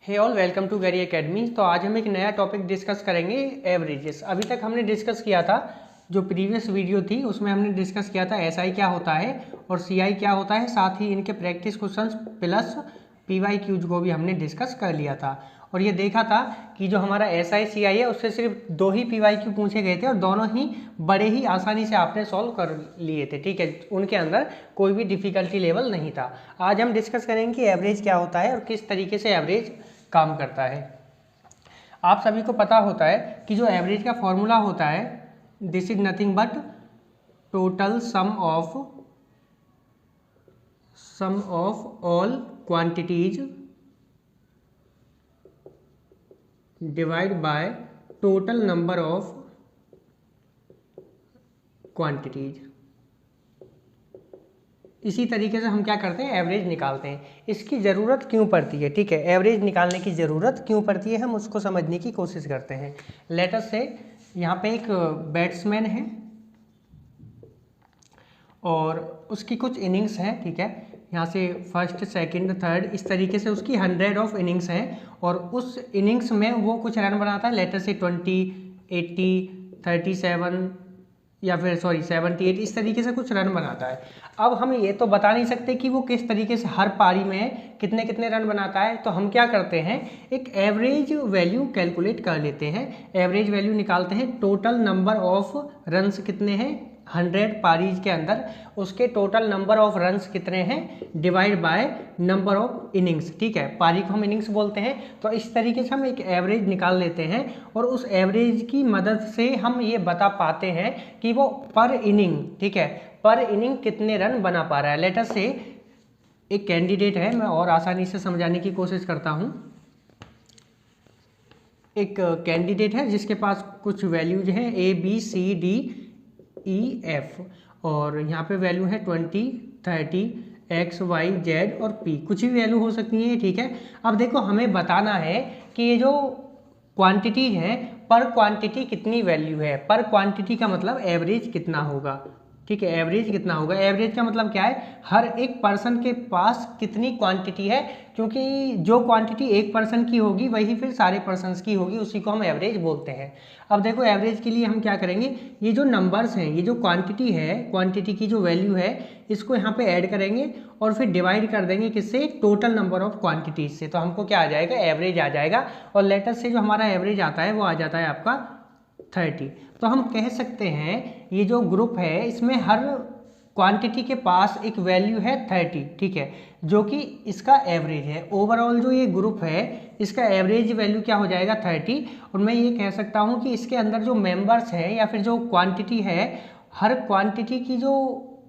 Hey all, welcome to Gary academy. तो आज हम एक नया टॉपिक डिस्कस करेंगे, एवरेजेस। अभी तक हमने डिस्कस किया था, जो प्रीवियस वीडियो थी उसमें हमने डिस्कस किया था एसआई क्या होता है और सीआई क्या होता है, साथ ही इनके practice questions plus PYQs को भी हमने डिस्कस कर लिया था। और ये देखा था कि जो हमारा एसआई सीआई है उससे सिर्फ 2 ही पीवाई क्यू पूछे गए थे और दोनों ही बड़े ही आसानी से आपने सॉल्व कर लिए थे। ठीक है, उनके अंदर कोई भी डिफिकल्टी लेवल नहीं था। आज हम डिस्कस करेंगे कि एवरेज क्या होता है और किस तरीके से एवरेज काम करता है। आप सभी को पता होता है कि जो एवरेज का फॉर्मूला होता है, this is nothing but total sum of all quantities divide by total number of quantities. इसी तरीके से हम क्या करते हैं, एवरेज निकालते हैं। इसकी ज़रूरत क्यों पड़ती है? ठीक है, एवरेज निकालने की ज़रूरत क्यों पड़ती है, हम उसको समझने की कोशिश करते हैं। लेट अस से यहाँ पे एक बैट्समैन है और उसकी कुछ इनिंग्स हैं। ठीक है, यहाँ से फर्स्ट सेकंड थर्ड इस तरीके से उसकी 100 ऑफ इनिंग्स हैं और उस इनिंग्स में वो कुछ रन बनाता है। लेट अस से 20, 80, 37 या फिर 78 इस तरीके से कुछ रन बनाता है। अब हम ये तो बता नहीं सकते कि वो किस तरीके से हर पारी में कितने कितने रन बनाता है, तो हम क्या करते हैं, एक एवरेज वैल्यू कैलकुलेट कर लेते हैं। एवरेज वैल्यू निकालते हैं, टोटल नंबर ऑफ रन्स कितने हैं 100 पारीज के अंदर, उसके टोटल नंबर ऑफ रन्स कितने हैं divide by number of innings. ठीक है, पारी को हम इनिंग्स बोलते हैं। तो इस तरीके से हम एक एवरेज निकाल लेते हैं और उस एवरेज की मदद से हम ये बता पाते हैं कि वो पर इनिंग, ठीक है, पर इनिंग कितने रन बना पा रहा है। लेट अस से एक कैंडिडेट है, मैं और आसानी से समझाने की कोशिश करता हूँ। एक कैंडिडेट है जिसके पास कुछ वैल्यूज हैं ABCDEF और यहाँ पे वैल्यू है 20, 30, XYZ और P, कुछ भी वैल्यू हो सकती है। ठीक है, अब देखो हमें बताना है कि ये जो क्वांटिटी है, पर क्वांटिटी कितनी वैल्यू है। पर क्वांटिटी का मतलब एवरेज कितना होगा। ठीक है, एवरेज कितना होगा, एवरेज का मतलब क्या है, हर एक पर्सन के पास कितनी क्वांटिटी है, क्योंकि जो क्वांटिटी एक पर्सन की होगी वही फिर सारे पर्सन्स की होगी, उसी को हम एवरेज बोलते हैं। अब देखो एवरेज के लिए हम क्या करेंगे, ये जो नंबर्स हैं, ये जो क्वांटिटी है, क्वांटिटी की जो वैल्यू है, इसको यहाँ पे ऐड करेंगे और फिर डिवाइड कर देंगे किससे, टोटल नंबर ऑफ क्वांटिटीज से। तो हमको क्या आ जाएगा, एवरेज आ जाएगा। और लेटर से जो हमारा एवरेज आता है वो आ जाता है आपका 30। तो हम कह सकते हैं ये जो ग्रुप है इसमें हर क्वांटिटी के पास एक वैल्यू है 30। ठीक है, जो कि इसका एवरेज है। ओवरऑल जो ये ग्रुप है इसका एवरेज वैल्यू क्या हो जाएगा 30। और मैं ये कह सकता हूँ कि इसके अंदर जो मेंबर्स हैं या फिर जो क्वांटिटी है, हर क्वांटिटी की जो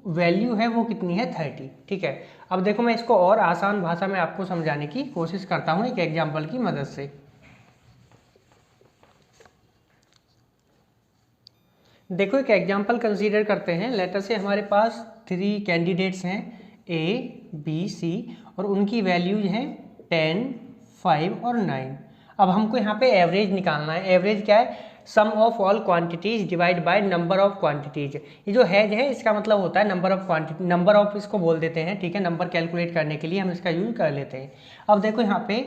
वैल्यू है वो कितनी है 30। ठीक है, अब देखो मैं इसको और आसान भाषा में आपको समझाने की कोशिश करता हूँ एक एग्जाम्पल की मदद से। देखो एक एग्जाम्पल कंसीडर करते हैं। लेटर से हमारे पास 3 कैंडिडेट्स हैं A, B, C और उनकी वैल्यूज हैं 10, 5 और 9। अब हमको यहाँ पे एवरेज निकालना है। एवरेज क्या है, sum of all quantities divide by number of quantities. ये जो हैज है इसका मतलब होता है number of quantity, number of इसको बोल देते हैं। ठीक है, नंबर कैलकुलेट करने के लिए हम इसका यूज कर लेते हैं। अब देखो यहाँ पे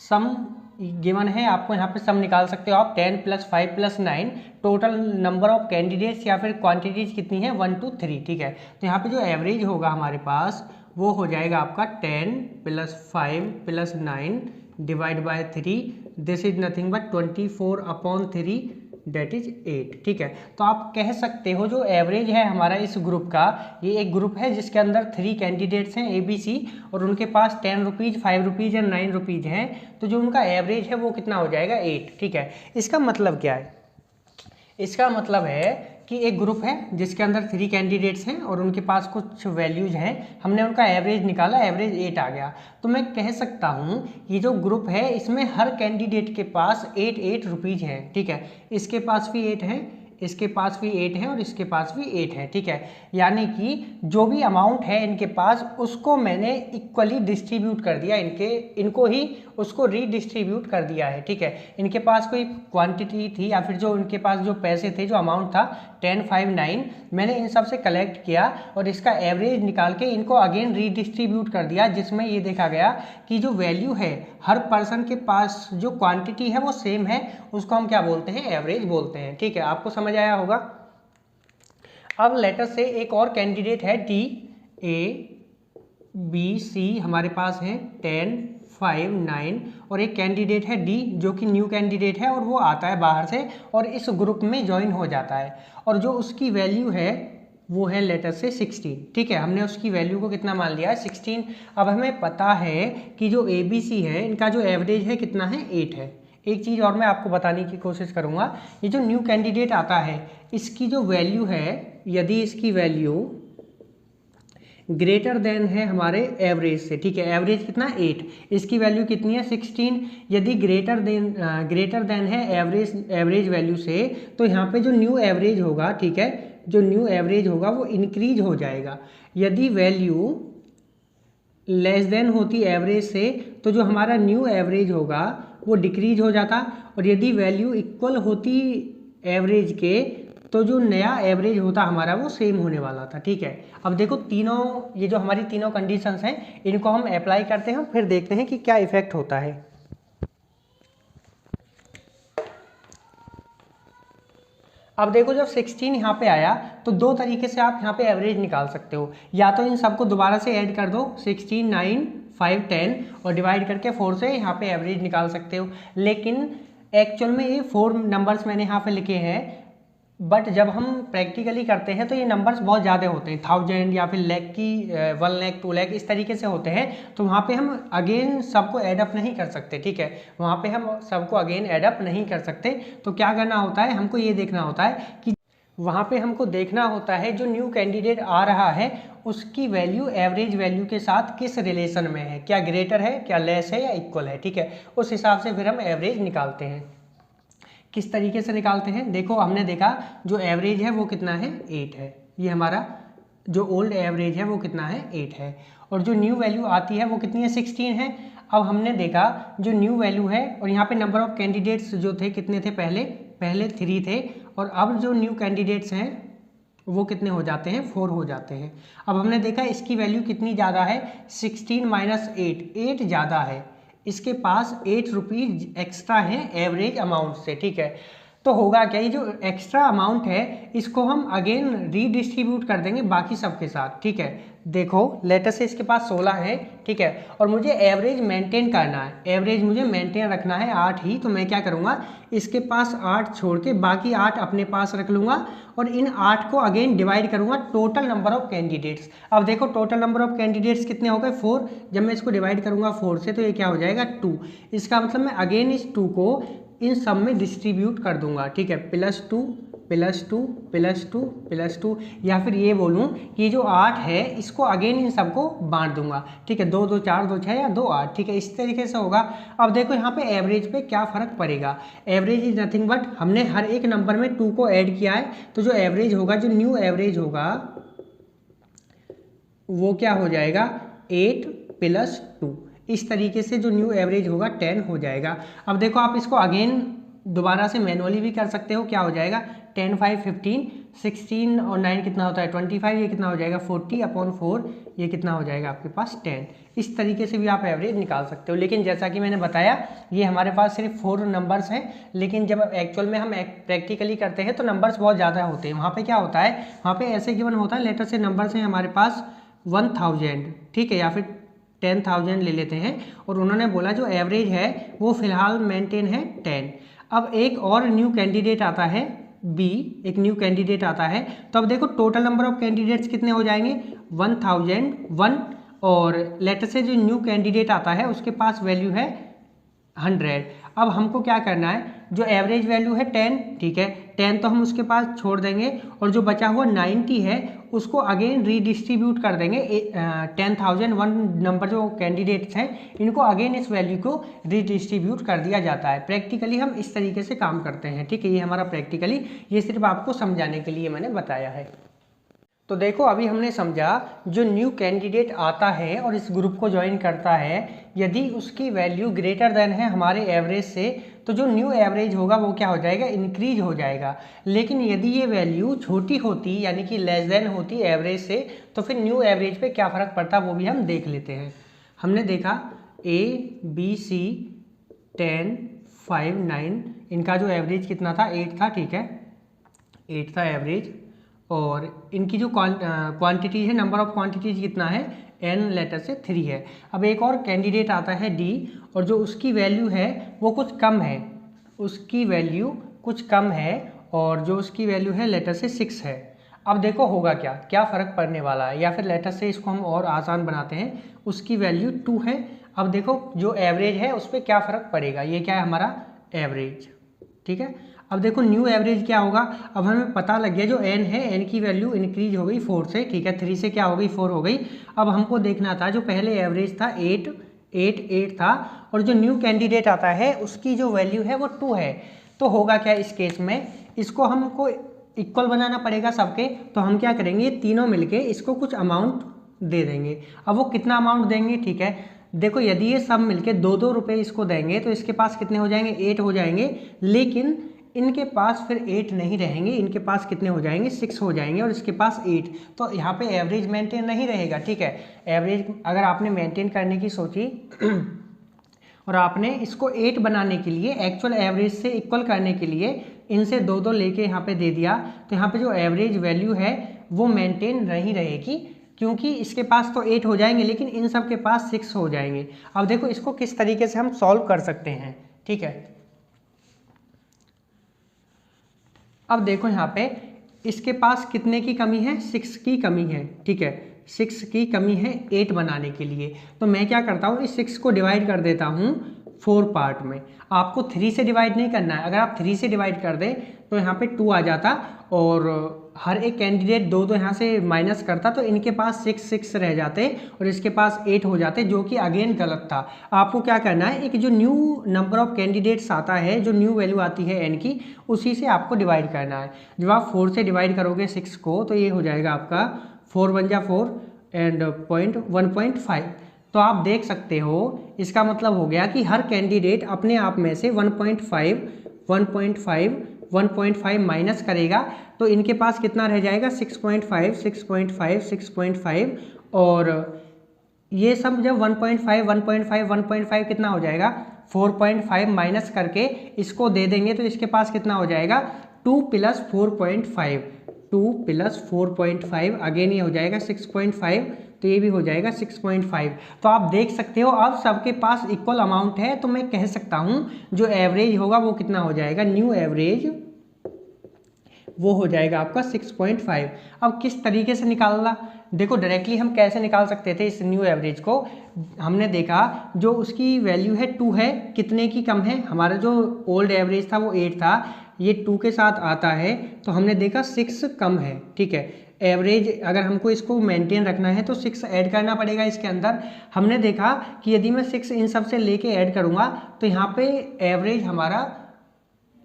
सम गिवन है, आपको यहाँ पे सम निकाल सकते हो आप, 10 + 5 + 9, टोटल नंबर ऑफ कैंडिडेट्स या फिर क्वांटिटीज कितनी है 1 2 3। ठीक है, तो यहाँ पे जो एवरेज होगा हमारे पास वो हो जाएगा आपका 10 + 5 + 9 divide by 3, this is nothing but 24/3 that is 8। ठीक है, तो आप कह सकते हो जो एवरेज है हमारा इस ग्रुप का, ये एक ग्रुप है जिसके अंदर 3 कैंडिडेट्स हैं ABC और उनके पास 10 रुपीज़, 5 रुपीज़ या 9 रुपीज़ हैं, तो जो उनका एवरेज है वो कितना हो जाएगा 8। ठीक है, इसका मतलब क्या है, इसका मतलब है कि एक ग्रुप है जिसके अंदर 3 कैंडिडेट्स हैं और उनके पास कुछ वैल्यूज हैं, हमने उनका एवरेज निकाला, एवरेज 8 आ गया। तो मैं कह सकता हूँ ये जो ग्रुप है इसमें हर कैंडिडेट के पास 8 रुपीज़ है। ठीक है, इसके पास भी 8 है, इसके पास भी 8 है और इसके पास भी 8 है। ठीक है, यानी कि जो भी अमाउंट है इनके पास उसको मैंने इक्वली डिस्ट्रीब्यूट कर दिया, इनको ही उसको रीडिस्ट्रीब्यूट कर दिया है। ठीक है, इनके पास कोई क्वांटिटी थी या फिर जो इनके पास जो पैसे थे, जो अमाउंट था 1059, मैंने इन सब से कलेक्ट किया और इसका एवरेज निकाल के इनको अगेन रीडिस्ट्रीब्यूट कर दिया, जिसमें ये देखा गया कि जो वैल्यू है हर पर्सन के पास जो क्वांटिटी है वो सेम है, उसको हम क्या बोलते हैं, एवरेज बोलते हैं। ठीक है, आपको समझ आया होगा। अब लेटर से एक और कैंडिडेट है डी, ए बी सी हमारे पास है 10 5 9 और एक कैंडिडेट है डी जो कि न्यू कैंडिडेट है और वो आता है बाहर से और इस ग्रुप में ज्वाइन हो जाता है और जो उसकी वैल्यू है वो है लेटर से 16। ठीक है, हमने उसकी वैल्यू को कितना मान लिया है, 16। अब हमें पता है कि जो ए बी सी है इनका जो एवरेज है कितना है, 8 है। एक चीज़ और मैं आपको बताने की कोशिश करूँगा, ये जो न्यू कैंडिडेट आता है इसकी जो वैल्यू है, यदि इसकी वैल्यू ग्रेटर देन है हमारे एवरेज से, ठीक है, एवरेज कितना 8, इसकी वैल्यू कितनी है 16, यदि ग्रेटर देन है एवरेज वैल्यू से, तो यहाँ पे जो न्यू एवरेज होगा, ठीक है, जो न्यू एवरेज होगा वो इंक्रीज हो जाएगा। यदि वैल्यू लेस देन होती एवरेज से तो जो हमारा न्यू एवरेज होगा वो डिक्रीज हो जाता, और यदि वैल्यू इक्वल होती एवरेज के तो जो नया एवरेज होता हमारा वो सेम होने वाला था। ठीक है, अब देखो तीनों, ये जो हमारी तीनों कंडीशंस हैं इनको हम अप्लाई करते हैं, फिर देखते हैं कि क्या इफेक्ट होता है। अब देखो जब 16 यहाँ पे आया तो दो तरीके से आप यहाँ पे एवरेज निकाल सकते हो, या तो इन सबको दोबारा से ऐड कर दो 16 9 5 10 और डिवाइड करके 4 से यहाँ पे एवरेज निकाल सकते हो, लेकिन एक्चुअल में ये 4 नंबर्स मैंने यहाँ पे लिखे हैं, बट जब हम प्रैक्टिकली करते हैं तो ये नंबर्स बहुत ज़्यादा होते हैं, 1000 या फिर लाख की 1 लाख 2 लाख इस तरीके से होते हैं, तो वहाँ पे हम अगेन सबको ऐडअप नहीं कर सकते। ठीक है, वहाँ पे हम सबको अगेन ऐडअप नहीं कर सकते, तो क्या करना होता है, हमको ये देखना होता है कि वहाँ पे हमको देखना होता है जो न्यू कैंडिडेट आ रहा है उसकी वैल्यू एवरेज वैल्यू के साथ किस रिलेशन में है, क्या ग्रेटर है, क्या लेस है या इक्वल है। ठीक है, उस हिसाब से फिर हम एवरेज निकालते हैं। किस तरीके से निकालते हैं, देखो हमने देखा जो एवरेज है वो कितना है, 8 है, ये हमारा जो ओल्ड एवरेज है वो कितना है, 8 है, और जो न्यू वैल्यू आती है वो कितनी है, 16 है। अब हमने देखा जो न्यू वैल्यू है, और यहाँ पे नंबर ऑफ कैंडिडेट्स जो थे कितने थे, पहले 3 थे, और अब जो न्यू कैंडिडेट्स हैं वो कितने हो जाते हैं, 4 हो जाते हैं। अब हमने देखा इसकी वैल्यू कितनी ज़्यादा है, 16 माइनस 8 ज़्यादा है, इसके पास 8 रुपीज़ एक्स्ट्रा है एवरेज अमाउंट से। ठीक है, तो होगा क्या, ये जो एक्स्ट्रा अमाउंट है इसको हम अगेन रीडिस्ट्रीब्यूट कर देंगे बाकी सबके साथ। ठीक है, देखो लेटर से इसके पास 16 है, ठीक है, और मुझे एवरेज मेंटेन करना है, एवरेज मुझे मेंटेन रखना है 8 ही, तो मैं क्या करूँगा, इसके पास 8 छोड़ के बाकी 8 अपने पास रख लूँगा और इन 8 को अगेन डिवाइड करूँगा टोटल नंबर ऑफ कैंडिडेट्स। अब देखो टोटल नंबर ऑफ कैंडिडेट्स कितने हो गए, 4, जब मैं इसको डिवाइड करूँगा 4 से तो ये क्या हो जाएगा, 2। इसका मतलब मैं अगेन इस 2 को इन सब में डिस्ट्रीब्यूट कर दूंगा। ठीक है, +2 +2 +2 +2, या फिर ये बोलूँ कि ये जो 8 है इसको अगेन इन सबको बांट दूंगा। ठीक है, 2 2 4 2 6 या 2 8, ठीक है, इस तरीके से होगा। अब देखो यहाँ पे एवरेज पे क्या फ़र्क पड़ेगा, एवरेज इज नथिंग बट हमने हर एक नंबर में 2 को ऐड किया है, तो जो एवरेज होगा, जो न्यू एवरेज होगा वो क्या हो जाएगा, 8 + 2, इस तरीके से जो न्यू एवरेज होगा 10 हो जाएगा। अब देखो आप इसको अगेन दोबारा से मैनुअली भी कर सकते हो, क्या हो जाएगा, 10 5 15, 16 और 9 कितना होता है 25, ये कितना हो जाएगा 40/4, ये कितना हो जाएगा आपके पास 10। इस तरीके से भी आप एवरेज निकाल सकते हो, लेकिन जैसा कि मैंने बताया ये हमारे पास सिर्फ 4 नंबर्स हैं, लेकिन जब एक्चुअल में हम प्रैक्टिकली करते हैं तो नंबर्स बहुत ज़्यादा होते हैं। वहाँ पर क्या होता है, वहाँ पर ऐसे गिवन होता है, लेटर से नंबर्स हैं हमारे पास 1000, ठीक है, या फिर 10,000 ले लेते हैं, और उन्होंने बोला जो एवरेज है वो फिलहाल मेंटेन है 10। अब एक और न्यू कैंडिडेट आता है बी, एक न्यू कैंडिडेट आता है, तो अब देखो टोटल नंबर ऑफ कैंडिडेट्स कितने हो जाएंगे, 1001, और लेटर से जो न्यू कैंडिडेट आता है उसके पास वैल्यू है 100। अब हमको क्या करना है, जो एवरेज वैल्यू है 10, ठीक है, 10 तो हम उसके पास छोड़ देंगे, और जो बचा हुआ 90 है उसको अगेन रीडिस्ट्रीब्यूट कर देंगे। 10,001 नंबर जो कैंडिडेट्स हैं इनको अगेन इस वैल्यू को रीडिस्ट्रीब्यूट कर दिया जाता है। प्रैक्टिकली हम इस तरीके से काम करते हैं। ठीक है, ये हमारा प्रैक्टिकली, ये सिर्फ आपको समझाने के लिए मैंने बताया है। तो देखो अभी हमने समझा जो न्यू कैंडिडेट आता है और इस ग्रुप को ज्वाइन करता है, यदि उसकी वैल्यू ग्रेटर देन है हमारे एवरेज से, तो जो न्यू एवरेज होगा वो क्या हो जाएगा, इंक्रीज हो जाएगा। लेकिन यदि ये वैल्यू छोटी होती यानी कि लेस देन होती एवरेज से, तो फिर न्यू एवरेज पे क्या फ़र्क पड़ता वो भी हम देख लेते हैं। हमने देखा ABC 10 5 9 इनका जो एवरेज कितना था 8 था, ठीक है 8 था एवरेज, और इनकी जो क्वांटिटी है, नंबर ऑफ क्वांटिटीज कितना है n लेटर से 3 है। अब एक और कैंडिडेट आता है D और जो उसकी वैल्यू है वो कुछ कम है, उसकी वैल्यू कुछ कम है और जो उसकी वैल्यू है लेटर से 6 है। अब देखो होगा क्या क्या फ़र्क पड़ने वाला है, या फिर लेटर से इसको हम और आसान बनाते हैं, उसकी वैल्यू 2 है। अब देखो जो एवरेज है उस पर क्या फ़र्क पड़ेगा, ये क्या है हमारा एवरेज, ठीक है। अब देखो न्यू एवरेज क्या होगा, अब हमें पता लग गया जो n है n की वैल्यू इंक्रीज हो गई 4 से, ठीक है 3 से क्या हो गई 4 हो गई। अब हमको देखना था जो पहले एवरेज था 8 था और जो न्यू कैंडिडेट आता है उसकी जो वैल्यू है वो 2 है। तो होगा क्या इस केस में, इसको हमको इक्वल बनाना पड़ेगा सबके, तो हम क्या करेंगे तीनों मिलके इसको कुछ अमाउंट दे देंगे। अब वो कितना अमाउंट देंगे, ठीक है देखो यदि ये सब मिलके 2-2 रुपये इसको देंगे तो इसके पास कितने हो जाएंगे 8 हो जाएंगे, लेकिन इनके पास फिर 8 नहीं रहेंगे, इनके पास कितने हो जाएंगे 6 हो जाएंगे और इसके पास 8, तो यहाँ पे एवरेज मेंटेन नहीं रहेगा, ठीक है। एवरेज अगर आपने मेंटेन करने की सोची और आपने इसको 8 बनाने के लिए एक्चुअल एवरेज से इक्वल करने के लिए इनसे 2-2 लेके यहाँ पे दे दिया, तो यहाँ पे जो एवरेज वैल्यू है वो मेंटेन नहीं रहेगी, क्योंकि इसके पास तो 8 हो जाएंगे लेकिन इन सब के पास 6 हो जाएंगे। अब देखो इसको किस तरीके से हम सॉल्व कर सकते हैं, ठीक है। अब देखो यहाँ पे इसके पास कितने की कमी है 6 की कमी है, ठीक है 6 की कमी है 8 बनाने के लिए। तो मैं क्या करता हूँ इस 6 को डिवाइड कर देता हूँ 4 पार्ट में। आपको 3 से डिवाइड नहीं करना है, अगर आप 3 से डिवाइड कर दें तो यहाँ पे 2 आ जाता और हर एक कैंडिडेट 2-2 यहाँ से माइनस करता, तो इनके पास 6 रह जाते और इसके पास 8 हो जाते, जो कि अगेन गलत था। आपको क्या करना है, एक जो न्यू नंबर ऑफ कैंडिडेट्स आता है, जो न्यू वैल्यू आती है n की, उसी से आपको डिवाइड करना है। जब आप 4 से डिवाइड करोगे 6 को तो ये हो जाएगा आपका 4 1 जा 4 एंड 1.5। तो आप देख सकते हो इसका मतलब हो गया कि हर कैंडिडेट अपने आप में से 1.5 माइनस करेगा, तो इनके पास कितना रह जाएगा 6.5 और ये सब जब 1.5 कितना हो जाएगा 4.5 माइनस करके इसको दे देंगे तो इसके पास कितना हो जाएगा 2 + 4.5 अगेन ये हो जाएगा 6.5, तो ये भी हो जाएगा 6.5। तो आप देख सकते हो अब सबके पास इक्वल अमाउंट है, तो मैं कह सकता हूँ जो एवरेज होगा वो कितना हो जाएगा, न्यू एवरेज वो हो जाएगा आपका 6.5। अब किस तरीके से निकालना, देखो डायरेक्टली हम कैसे निकाल सकते थे इस न्यू एवरेज को। हमने देखा जो उसकी वैल्यू है 2 है, कितने की कम है, हमारा जो ओल्ड एवरेज था वो 8 था, ये 2 के साथ आता है, तो हमने देखा 6 कम है, ठीक है। एवरेज अगर हमको इसको मेंटेन रखना है तो 6 ऐड करना पड़ेगा इसके अंदर। हमने देखा कि यदि मैं 6 इन सब से लेके ऐड करूँगा तो यहाँ पे एवरेज हमारा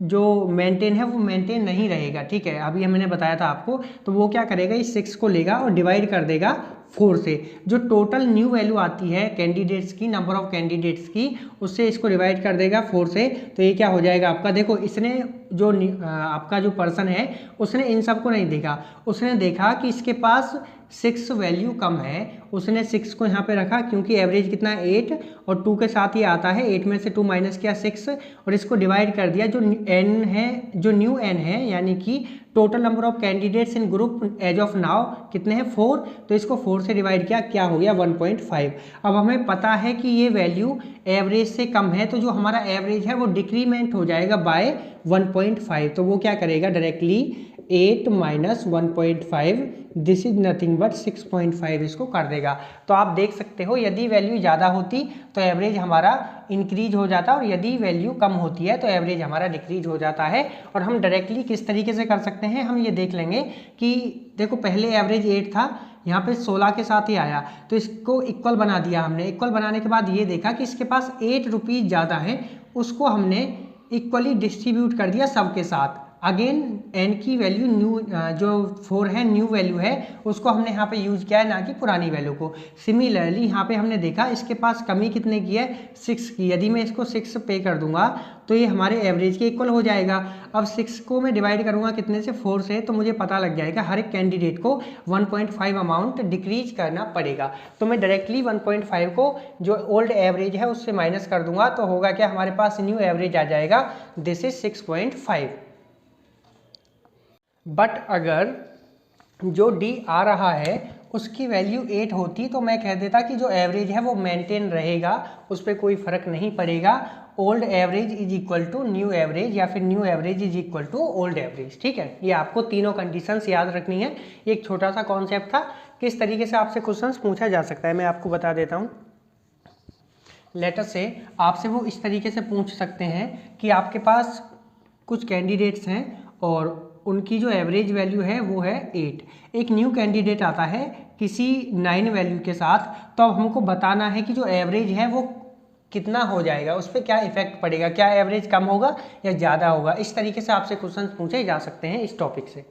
जो मेंटेन है वो मेंटेन नहीं रहेगा, ठीक है। अभी मैंने बताया था आपको, तो वो क्या करेगा इस 6 को लेगा और डिवाइड कर देगा 4 से, जो टोटल न्यू वैल्यू आती है कैंडिडेट्स की, नंबर ऑफ कैंडिडेट्स की, उससे इसको डिवाइड कर देगा 4 से, तो ये क्या हो जाएगा आपका, देखो इसने जो आपका जो पर्सन है उसने इन सब को नहीं देखा, उसने देखा कि इसके पास 6 वैल्यू कम है, उसने 6 को यहाँ पे रखा क्योंकि एवरेज कितना है 8 और 2 के साथ ही आता है, 8 में से 2 माइनस किया 6 और इसको डिवाइड कर दिया। जो n है, जो न्यू n है, यानी कि total number of candidates in group as of now कितने हैं 4, तो इसको 4 से डिवाइड किया, क्या हो गया 1.5। अब हमें पता है कि ये वैल्यू एवरेज से कम है, तो जो हमारा एवरेज है वो डिक्रीमेंट हो जाएगा बाय 1.5, तो वो क्या करेगा directly 8 - 1.5 this is nothing but 6.5 इसको कर देगा। तो आप देख सकते हो यदि वैल्यू ज़्यादा होती तो एवरेज हमारा इंक्रीज हो जाता और यदि वैल्यू कम होती है तो एवरेज हमारा डिक्रीज हो जाता है। और हम डायरेक्टली किस तरीके से कर सकते हैं, हम ये देख लेंगे कि देखो पहले एवरेज 8 था, यहाँ पे 16 के साथ ही आया, तो इसको इक्वल बना दिया हमने। इक्वल बनाने के बाद ये देखा कि इसके पास 8 रुपीज़ ज़्यादा है, उसको हमने इक्वली डिस्ट्रीब्यूट कर दिया सबके साथ, अगेन n की वैल्यू न्यू जो 4 है न्यू वैल्यू है उसको हमने यहाँ पे यूज़ किया है, ना कि पुरानी वैल्यू को। सिमिलरली यहाँ पे हमने देखा इसके पास कमी कितने की है, 6 की। यदि मैं इसको 6 पे कर दूंगा तो ये हमारे एवरेज के इक्वल हो जाएगा। अब 6 को मैं डिवाइड करूंगा कितने से, 4 से, तो मुझे पता लग जाएगा हर एक कैंडिडेट को 1.5 अमाउंट डिक्रीज करना पड़ेगा। तो मैं डायरेक्टली 1.5 को जो ओल्ड एवरेज है उससे माइनस कर दूंगा, तो होगा क्या, हमारे पास न्यू एवरेज आ जाएगा, दिस इज 6.5। बट अगर जो डी आ रहा है उसकी वैल्यू 8 होती तो मैं कह देता कि जो एवरेज है वो मेंटेन रहेगा, उस पर कोई फर्क नहीं पड़ेगा। Old average is equal to new average, या फिर new average is equal to old average. ठीक है, ये आपको तीनों कंडीशंस याद रखनी है। एक छोटा सा कॉन्सेप्ट था, किस तरीके से आपसे क्वेश्चंस पूछा जा सकता है मैं आपको बता देता हूँ। लेटर से आपसे वो इस तरीके से पूछ सकते हैं कि आपके पास कुछ कैंडिडेट्स हैं और उनकी जो एवरेज वैल्यू है वो है 8। एक न्यू कैंडिडेट आता है किसी 9 वैल्यू के साथ, तो अब हमको बताना है कि जो एवरेज है वो कितना हो जाएगा, उस पर क्या इफेक्ट पड़ेगा, क्या एवरेज कम होगा या ज़्यादा होगा। इस तरीके से आपसे क्वेश्चन पूछे जा सकते हैं इस टॉपिक से।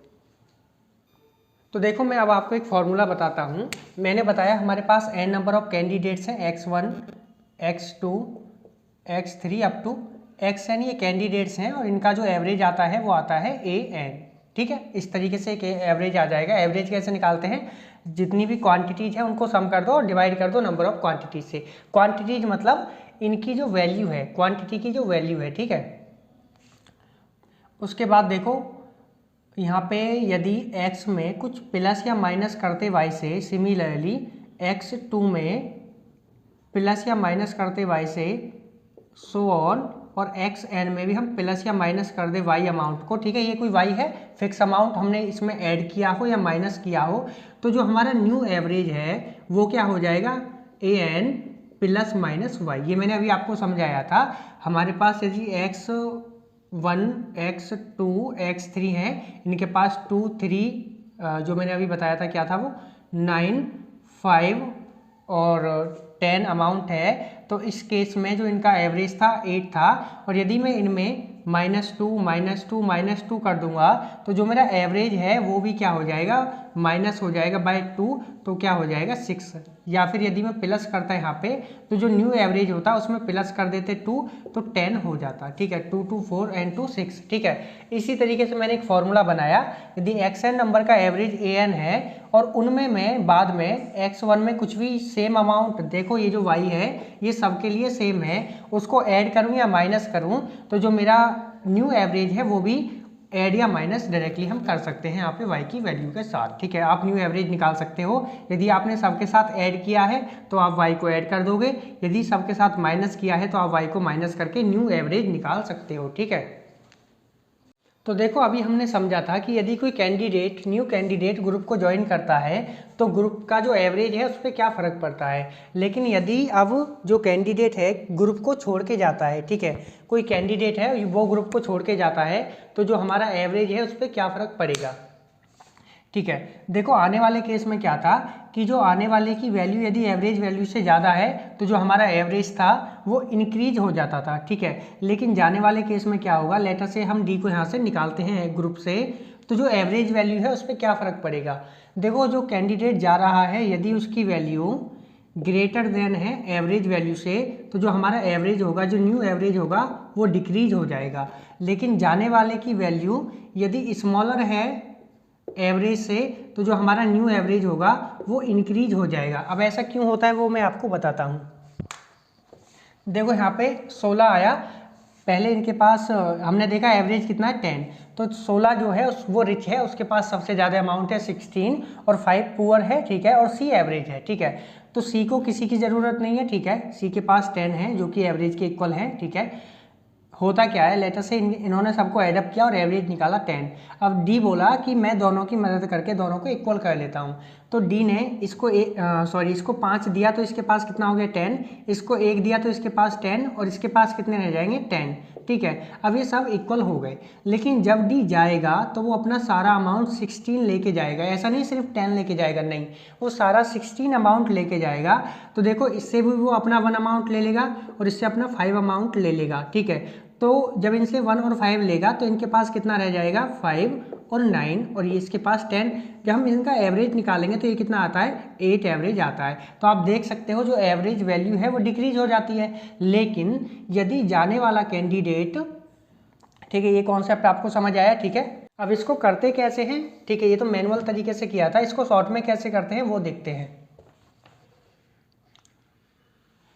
तो देखो मैं अब आपको एक फॉर्मूला बताता हूँ। मैंने बताया हमारे पास n नंबर ऑफ कैंडिडेट्स हैं, x1 x2 x3 up to xn, ये कैंडिडेट्स हैं और इनका जो एवरेज आता है वो आता है an। ठीक है, इस तरीके से एक एवरेज आ जाएगा। एवरेज कैसे निकालते हैं, जितनी भी क्वांटिटीज है उनको सम कर दो और डिवाइड कर दो नंबर ऑफ क्वांटिटीज से। क्वांटिटीज मतलब इनकी जो वैल्यू है, क्वांटिटी की जो वैल्यू है। ठीक है, उसके बाद देखो यहाँ पे यदि x में कुछ प्लस या माइनस करते y से, सिमिलरली x2 में प्लस या माइनस करते y से, सो ऑन, और xn में भी हम प्लस या माइनस कर दे y अमाउंट को। ठीक है, ये कोई y है फिक्स अमाउंट, हमने इसमें ऐड किया हो या माइनस किया हो, तो जो हमारा न्यू एवरेज है वो क्या हो जाएगा, an प्लस माइनस y। ये मैंने अभी आपको समझाया था। हमारे पास यदि x1 x2 x3 है, इनके पास 2 3 जो मैंने अभी बताया था क्या था वो 9 5 और 10 अमाउंट है, तो इस केस में जो इनका एवरेज था 8 था, और यदि मैं इनमें -2 कर दूंगा तो जो मेरा एवरेज है वो भी क्या हो जाएगा, माइनस हो जाएगा बाय 2, तो क्या हो जाएगा 6। या फिर यदि मैं प्लस करता यहाँ पे तो जो न्यू एवरेज होता उसमें प्लस कर देते 2 तो 10 हो जाता। ठीक है, 2 2 4 एंड 2 6। ठीक है, इसी तरीके से मैंने एक फॉर्मूला बनाया। यदि xn नंबर का एवरेज an है और उनमें मैं बाद में x1 में कुछ भी सेम अमाउंट, देखो ये जो y है ये सबके लिए सेम है, उसको ऐड करूँ या माइनस करूँ, तो जो मेरा न्यू एवरेज है वो भी ऐड या माइनस डायरेक्टली हम कर सकते हैं यहाँ पे y की वैल्यू के साथ। ठीक है, आप न्यू एवरेज निकाल सकते हो। यदि आपने सबके साथ ऐड किया है तो आप y को ऐड कर दोगे, यदि सबके साथ माइनस किया है तो आप y को माइनस करके न्यू एवरेज निकाल सकते हो। ठीक है, तो देखो अभी हमने समझा था कि यदि कोई कैंडिडेट, न्यू कैंडिडेट ग्रुप को ज्वाइन करता है तो ग्रुप का जो एवरेज है उस पर क्या फ़र्क पड़ता है। लेकिन यदि अब जो कैंडिडेट है ग्रुप को छोड़ के जाता है, ठीक है, कोई कैंडिडेट है वो ग्रुप को छोड़ के जाता है, तो जो हमारा एवरेज है उस पर क्या फ़र्क पड़ेगा। ठीक है, देखो आने वाले केस में क्या था कि जो आने वाले की वैल्यू यदि एवरेज वैल्यू से ज़्यादा है तो जो हमारा एवरेज था वो इंक्रीज हो जाता था। ठीक है, लेकिन जाने वाले केस में क्या होगा, लेटर से हम डी को यहाँ से निकालते हैं ग्रुप से, तो जो एवरेज वैल्यू है उस पर क्या फ़र्क पड़ेगा। देखो जो कैंडिडेट जा रहा है यदि उसकी वैल्यू ग्रेटर देन है एवरेज वैल्यू से, तो जो हमारा एवरेज होगा, जो न्यू एवरेज होगा वो डिक्रीज हो जाएगा। लेकिन जाने वाले की वैल्यू यदि स्मॉलर है एवरेज से, तो जो हमारा न्यू एवरेज होगा वो इंक्रीज हो जाएगा। अब ऐसा क्यों होता है वो मैं आपको बताता हूँ। देखो यहाँ पे 16 आया, पहले इनके पास हमने देखा एवरेज कितना है 10, तो 16 जो है वो रिच है, उसके पास सबसे ज़्यादा अमाउंट है 16, और 5 पुअर है। ठीक है, और सी एवरेज है। ठीक है, तो सी को किसी की ज़रूरत नहीं है। ठीक है, सी के पास 10 है जो कि एवरेज के इक्वल है। ठीक है, होता क्या है, लेटर से इन्होंने सबको एडअप किया और एवरेज निकाला 10। अब डी बोला कि मैं दोनों की मदद करके दोनों को इक्वल कर लेता हूँ, तो डी ने इसको इसको 5 दिया तो इसके पास कितना हो गया 10, इसको 1 दिया तो इसके पास 10, और इसके पास कितने रह जाएंगे 10। ठीक है, अब ये सब इक्वल हो गए, लेकिन जब डी जाएगा तो वो अपना सारा अमाउंट 16 लेके जाएगा। ऐसा नहीं सिर्फ 10 लेके जाएगा, नहीं, वो सारा 16 अमाउंट लेके जाएगा। तो देखो इससे भी वो अपना 1 अमाउंट ले लेगा और इससे अपना 5 अमाउंट ले लेगा। ठीक है, तो जब इनसे 1 और 5 लेगा तो इनके पास कितना रह जाएगा 5 और 9 और ये इसके पास 10। जब हम इनका एवरेज निकालेंगे तो ये कितना आता है 8 एवरेज आता है। तो आप देख सकते हो जो एवरेज वैल्यू है वो डिक्रीज हो जाती है। लेकिन यदि जाने वाला कैंडिडेट, ठीक है, ये कॉन्सेप्ट आपको समझ आया, ठीक है। अब इसको करते कैसे हैं, ठीक है, ये तो मैनुअल तरीके से किया था, इसको शॉर्ट में कैसे करते हैं वो देखते हैं।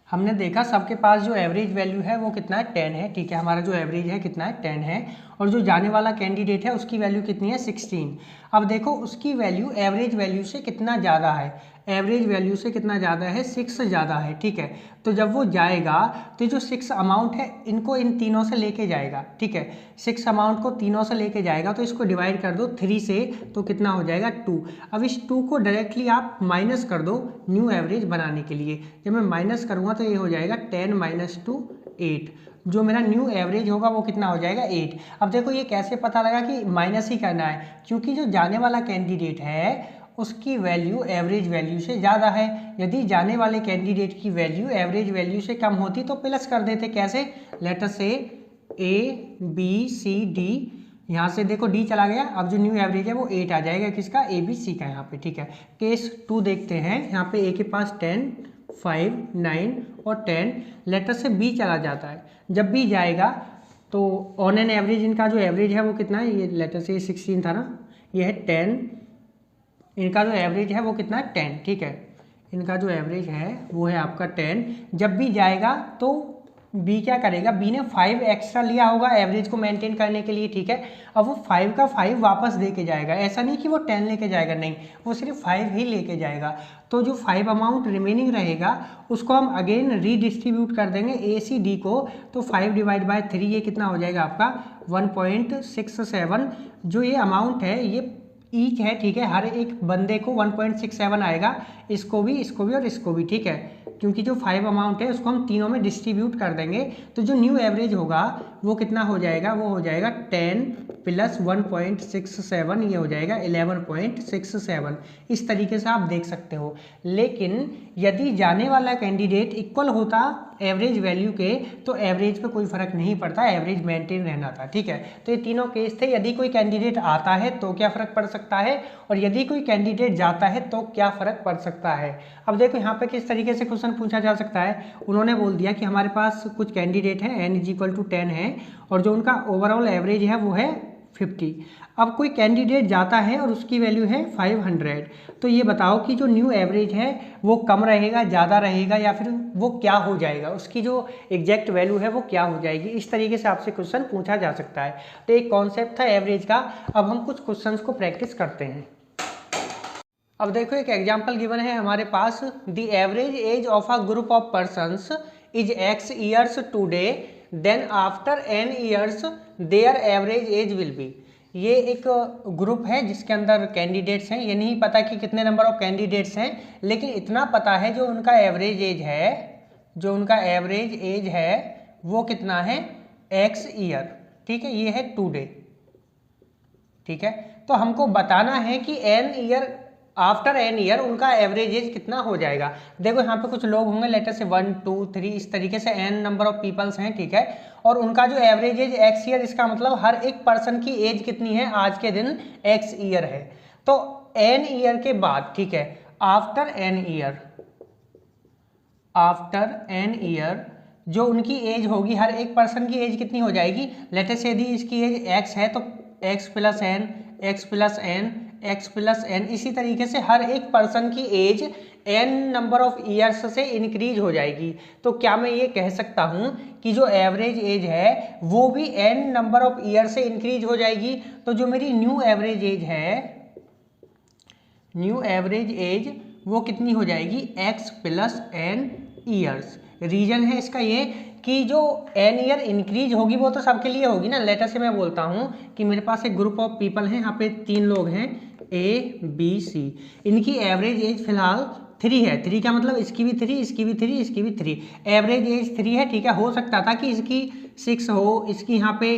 हमने देखा सबके पास जो एवरेज वैल्यू है वो कितना है 10 है, ठीक है, हमारा जो एवरेज है कितना है 10 है और जो जाने वाला कैंडिडेट है उसकी वैल्यू कितनी है 16। अब देखो उसकी वैल्यू एवरेज वैल्यू से कितना ज़्यादा है, एवरेज वैल्यू से कितना ज़्यादा है 6 ज़्यादा है, ठीक है। तो जब वो जाएगा तो जो 6 अमाउंट है इनको इन तीनों से लेके जाएगा, ठीक है, 6 अमाउंट को तीनों से लेके जाएगा तो इसको डिवाइड कर दो 3 से तो कितना हो जाएगा 2। अब इस 2 को डायरेक्टली आप माइनस कर दो न्यू एवरेज बनाने के लिए। जब मैं माइनस करूँगा तो ये हो जाएगा 10 - 2 8, जो मेरा न्यू एवरेज होगा वो कितना हो जाएगा 8। अब देखो ये कैसे पता लगा कि माइनस ही करना है, क्योंकि जो जाने वाला कैंडिडेट है उसकी वैल्यू एवरेज वैल्यू से ज़्यादा है। यदि जाने वाले कैंडिडेट की वैल्यू एवरेज वैल्यू से कम होती तो प्लस कर देते, कैसे, लेटर से A B C D, यहाँ से देखो D चला गया, अब जो न्यू एवरेज है वो 8 आ जाएगा किसका ABC का यहाँ पे, ठीक है। केस 2 देखते हैं, यहाँ पे A के पास 10 5 9 और 10, लेटर से B चला जाता है। जब B जाएगा तो ऑन एन एवरेज इनका जो एवरेज है वो कितना है, ये लेटर से 16 था ना, ये है 10, इनका जो एवरेज है वो कितना है 10, ठीक है, इनका जो एवरेज है वो है आपका 10। जब भी जाएगा तो बी क्या करेगा, बी ने 5 एक्स्ट्रा लिया होगा एवरेज को मेंटेन करने के लिए, ठीक है। अब वो 5 का 5 वापस दे के जाएगा, ऐसा नहीं कि वो 10 लेके जाएगा, नहीं, वो सिर्फ 5 ही लेके जाएगा। तो जो 5 अमाउंट रिमेनिंग रहेगा उसको हम अगेन रीडिस्ट्रीब्यूट कर देंगे AC/D को, तो 5 / 3 ये कितना हो जाएगा आपका 1.67। जो ये अमाउंट है ये ईच है, ठीक है, हर एक बंदे को 1.67 आएगा, इसको भी और इसको भी, ठीक है, क्योंकि जो 5 अमाउंट है उसको हम तीनों में डिस्ट्रीब्यूट कर देंगे। तो जो न्यू एवरेज होगा वो कितना हो जाएगा, वो हो जाएगा 10 + 1.67, ये हो जाएगा 11.67। इस तरीके से आप देख सकते हो। लेकिन यदि जाने वाला कैंडिडेट इक्वल होता एवरेज वैल्यू के तो एवरेज पे कोई फर्क नहीं पड़ता, एवरेज मेंटेन रहना था, ठीक है। तो ये तीनों केस थे, यदि कोई कैंडिडेट आता है तो क्या फ़र्क पड़ सकता है और यदि कोई कैंडिडेट जाता है तो क्या फ़र्क पड़ सकता है। अब देखो यहाँ पे किस तरीके से क्वेश्चन पूछा जा सकता है। उन्होंने बोल दिया कि हमारे पास कुछ कैंडिडेट हैं n = 10 है और जो उनका ओवरऑल एवरेज है वो है 50। अब कोई कैंडिडेट जाता है और उसकी वैल्यू है 500, तो ये बताओ कि जो न्यू एवरेज है वो कम रहेगा, ज़्यादा रहेगा, या फिर वो क्या हो जाएगा, उसकी जो एग्जैक्ट वैल्यू है वो क्या हो जाएगी। इस तरीके से आपसे क्वेश्चन पूछा जा सकता है। तो एक कॉन्सेप्ट था एवरेज का। अब हम कुछ क्वेश्चंस को प्रैक्टिस करते हैं। अब देखो एक एग्जाम्पल गिवन है हमारे पास, the average age of a group of persons is X years today, then after n years their average age will be. ये एक ग्रुप है जिसके अंदर कैंडिडेट्स हैं, ये नहीं पता कि कितने नंबर ऑफ कैंडिडेट्स हैं, लेकिन इतना पता है जो उनका एवरेज एज है, जो उनका एवरेज एज है वो कितना है X ईयर, ठीक है, ये है टूडे, ठीक है। तो हमको बताना है कि n year after n year उनका एवरेज एज कितना हो जाएगा। देखो यहाँ पे कुछ लोग होंगे, लेटर से 1 2 3 इस तरीके से n नंबर ऑफ पीपल्स हैं, ठीक है, और उनका जो एवरेज एज X ईयर, इसका मतलब हर एक पर्सन की एज कितनी है आज के दिन X ईयर है। तो n ईयर के बाद, ठीक है, आफ्टर n ईयर जो उनकी एज होगी, हर एक पर्सन की एज कितनी हो जाएगी। लेटर से यदि इसकी एज x है तो x + n x + n x + n, इसी तरीके से हर एक पर्सन की age n number of years से इंक्रीज हो जाएगी। तो क्या मैं ये कह सकता हूँ कि जो एवरेज एज है वो भी n नंबर ऑफ ईयर से इंक्रीज हो जाएगी। तो जो मेरी न्यू एवरेज एज है, न्यू एवरेज एज वो कितनी हो जाएगी x + n ईयर्स। रीजन है इसका ये कि जो n ईयर इंक्रीज होगी वो तो सबके लिए होगी ना। लेटर से मैं बोलता हूँ कि मेरे पास एक ग्रुप ऑफ पीपल हैं, यहाँ पे 3 लोग हैं A B C, इनकी एवरेज एज फिलहाल 3 है। 3 का मतलब इसकी भी 3, इसकी भी 3, इसकी भी 3, एवरेज एज 3 है, ठीक है। हो सकता था कि इसकी 6 हो, इसकी यहाँ पे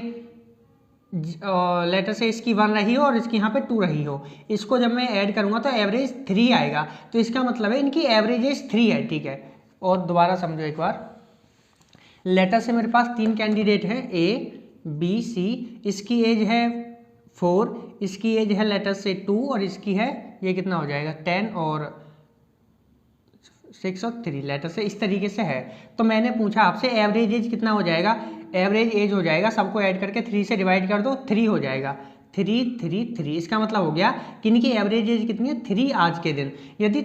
लेटर से इसकी 1 रही हो और इसकी यहाँ पे 2 रही हो। इसको जब मैं ऐड करूँगा तो एवरेज 3 आएगा, तो इसका मतलब है इनकी एवरेज एज 3 है, ठीक है। और दोबारा समझो एक बार, लेटर से मेरे पास 3 कैंडिडेट हैं A B C, इसकी एज है 4, इसकी एज है लेटर से 2 और इसकी है ये कितना हो जाएगा 10 और 6 और 3 लेटर से इस तरीके से है। तो मैंने पूछा आपसे एवरेज एज कितना हो जाएगा, एवरेज एज हो जाएगा सबको ऐड करके 3 से डिवाइड कर दो 3 हो जाएगा 3 3 3। इसका मतलब हो गया कि इनकी एवरेज एज कितनी है 3 आज के दिन। यदि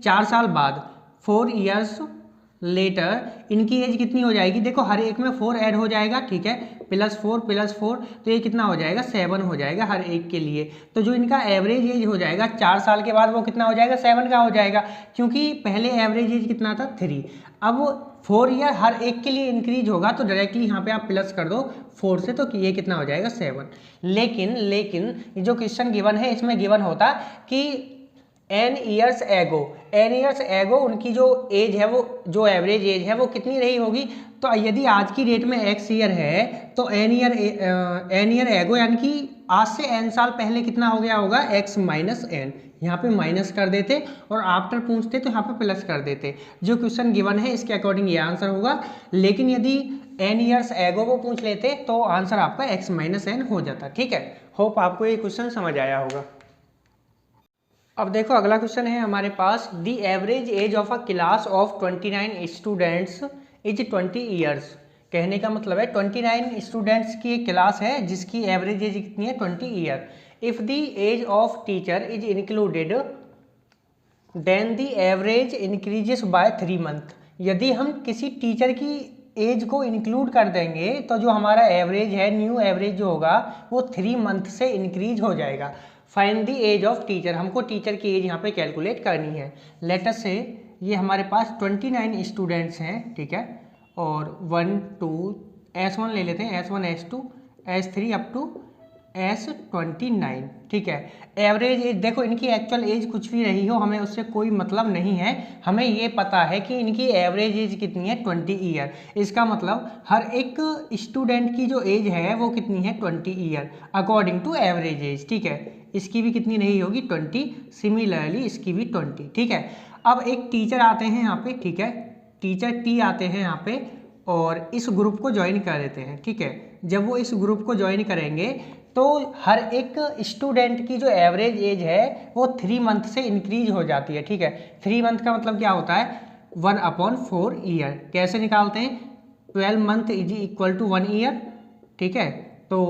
4 साल बाद 4 ईयर्स लेटर इनकी एज कितनी हो जाएगी, देखो हर एक में 4 ऐड हो जाएगा, ठीक है, +4 तो ये कितना हो जाएगा 7 हो जाएगा हर एक के लिए। तो जो इनका एवरेज एज हो जाएगा 4 साल के बाद वो कितना हो जाएगा 7 का हो जाएगा, क्योंकि पहले एवरेज एज कितना था 3। अब 4 ईयर हर एक के लिए इंक्रीज होगा तो डायरेक्टली यहाँ पे आप प्लस कर दो 4 से, तो ये कितना हो जाएगा 7। लेकिन जो क्वेश्चन गिवन है इसमें गिवन होता कि n ईयर्स एगो उनकी जो एज है वो जो एवरेज एज है वो कितनी रही होगी। तो यदि आज की डेट में x ईयर है तो n ईयर एगो यानी कि आज से n साल पहले कितना हो गया होगा x माइनस n। यहाँ पे माइनस कर देते और आफ्टर पूछते तो यहाँ पे प्लस कर देते। जो क्वेश्चन गिवन है इसके अकॉर्डिंग ये आंसर होगा। लेकिन यदि n ईयर्स एगो को पूछ लेते तो आंसर आपका x माइनस n हो जाता। ठीक है, होप आपको ये क्वेश्चन समझ आया होगा। अब देखो अगला क्वेश्चन है हमारे पास, the average age of a class of 29 students is 20 years. कहने का मतलब है 29 स्टूडेंट्स की एक क्लास है जिसकी एवरेज एज कितनी है 20 year. If the age of teacher is included then the average increases by 3 month. यदि हम किसी टीचर की एज को इंक्लूड कर देंगे तो जो हमारा एवरेज है न्यू एवरेज जो होगा वो 3 मंथ से इंक्रीज हो जाएगा। Find the age of teacher, हमको टीचर की एज यहाँ पे कैलकुलेट करनी है। लेटर से ये हमारे पास 29 स्टूडेंट्स हैं, ठीक है, और 1 2 S1 ले लेते हैं, S1 S2 S3 up to S29, ठीक है। एवरेज एज देखो इनकी एक्चुअल एज कुछ भी रही हो हमें उससे कोई मतलब नहीं है, हमें ये पता है कि इनकी एवरेज एज कितनी है 20 ईयर। इसका मतलब हर एक स्टूडेंट की जो एज है वो कितनी है 20 year according to average age, ठीक है। इसकी भी कितनी रही होगी 20, सिमिलरली इसकी भी 20, ठीक है। अब एक टीचर आते हैं यहाँ पे, ठीक है, टीचर T आते हैं यहाँ पे और इस ग्रुप को ज्वाइन कर देते हैं, ठीक है। जब वो इस ग्रुप को ज्वाइन करेंगे तो हर एक स्टूडेंट की जो एवरेज एज है वो 3 मंथ से इंक्रीज हो जाती है, ठीक है। 3 मंथ का मतलब क्या होता है 1/4 ईयर। कैसे निकालते हैं, 12 month is equal to 1 year, ठीक है। तो